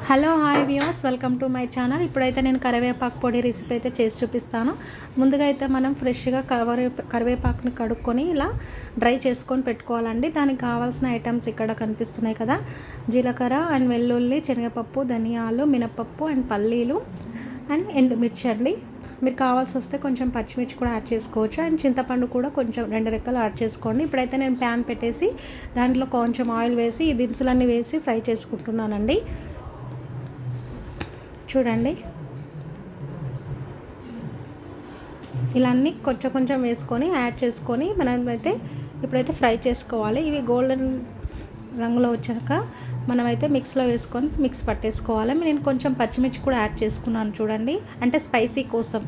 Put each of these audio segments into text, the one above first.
Hello hi viewers, welcome to my channel. ఇప్పుడైతే నేను కరివేపాకు పొడి రెసిపీ అయితే చేసి చూపిస్తాను. ముందుగా అయితే మనం ఫ్రెష్గా కరివేపాకుని కడుక్కొని ఇలా డ్రై చేసుకొని పెట్టుకోవాలండి. దానికి కావాల్సిన ఐటమ్స్ ఇక్కడ కనిపిస్తున్నాయి కదా. జీలకర్ర అండ్ వెల్లుల్లి, శనగపప్పు, ధనియాలు, మినపప్పు అండ్ పల్లీలు అండ్ ఎండుమిర్చి అండి. మీరు కావాల్సి వస్తే కొంచెం పచ్చిమిర్చి కూడా యాడ్ చేసుకోవచ్చు. అండ్ చింతపండు కూడా కొంచెం 2 రెక్కలు యాడ్ చేసుకోండి. ఇప్పుడైతే నేను ప్యాన్ పెట్టేసి దాంట్లో కొంచెం ఆయిల్ వేసి ఈ దినుసులన్నీ వేసి ఫ్రై చేసుకుంటున్నానండి. చూడండి, ఇలా అన్నీ కొంచెం కొంచెం వేసుకొని యాడ్ చేసుకొని మనమైతే ఇప్పుడైతే ఫ్రై చేసుకోవాలి. ఇవి గోల్డెన్ రంగులో వచ్చాక మనమైతే మిక్స్లో వేసుకొని మిక్స్ పట్టేసుకోవాలి. నేను కొంచెం పచ్చిమిర్చి కూడా యాడ్ చేసుకున్నాను చూడండి, అంటే స్పైసీ కోసం.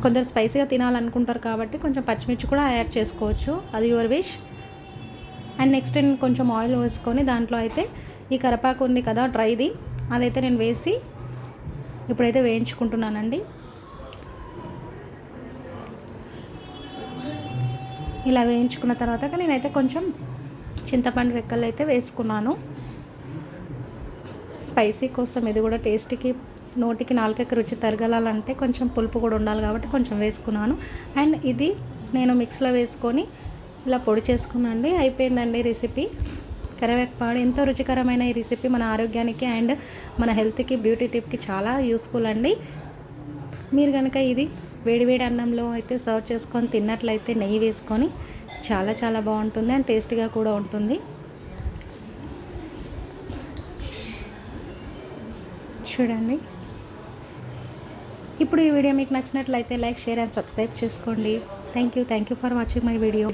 కొందరు స్పైసీగా తినాలనుకుంటారు కాబట్టి కొంచెం పచ్చిమిర్చి కూడా యాడ్ చేసుకోవచ్చు, అది యువర్ విష్. అండ్ నెక్స్ట్ నేను కొంచెం ఆయిల్ వేసుకొని దాంట్లో అయితే ఈ కరివేపాకు ఉంది కదా డ్రైది, అదైతే నేను వేసి ఇప్పుడైతే వేయించుకుంటున్నానండి. ఇలా వేయించుకున్న తర్వాత నేనైతే కొంచెం చింతపండు రెక్కలు అయితే వేసుకున్నాను స్పైసీ కోసం. ఇది కూడా టేస్ట్కి నోటికి నాలుకకి రుచి తరగలాలంటే కొంచెం పులుపు కూడా ఉండాలి కాబట్టి కొంచెం వేసుకున్నాను. అండ్ ఇది నేను మిక్స్లో వేసుకొని ఇలా పొడి చేసుకున్నాండి. అయిపోయిందండి రెసిపీ. కరివేపాకు ఎంతో రుచికరమైన ఈ రెసిపీ మన ఆరోగ్యానికి అండ్ మన హెల్త్కి, బ్యూటీ టిప్కి చాలా యూస్ఫుల్ అండి. మీరు కనుక ఇది వేడివేడి అన్నంలో అయితే సర్వ్ చేసుకొని తిన్నట్లయితే నెయ్యి వేసుకొని చాలా చాలా బాగుంటుంది అండ్ టేస్టీగా కూడా ఉంటుంది. చూడండి, ఇప్పుడు ఈ వీడియో మీకు నచ్చినట్లయితే లైక్, షేర్ అండ్ సబ్స్క్రైబ్ చేసుకోండి. Thank you for watching my video.